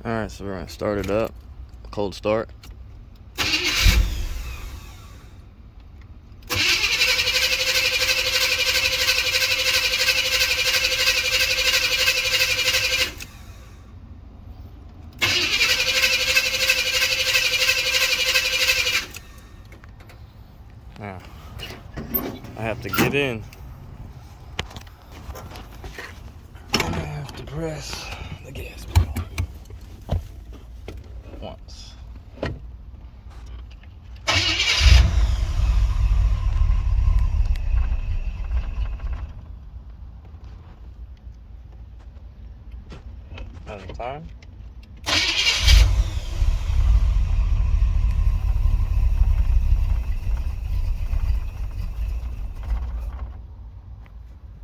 Alright, so we're going to start it up. Cold start. Now, I have to get in. And I have to press the gas pedal once. Another time.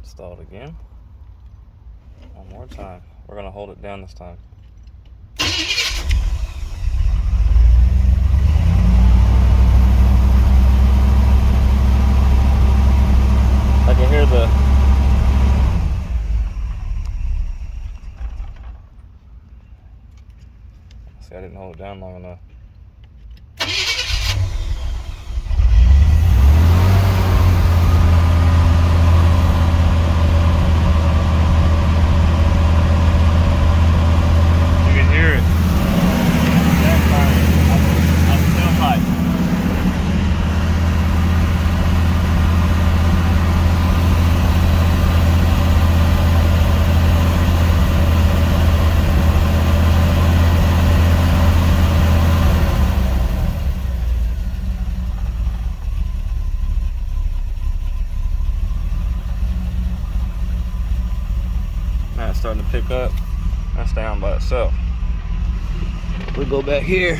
Stall it again. One more time. We're going to hold it down this time. I can hear the see, I didn't hold it down long enough. You can hear it. I'm still high. Now it's starting to pick up. That's down by itself. We go back here.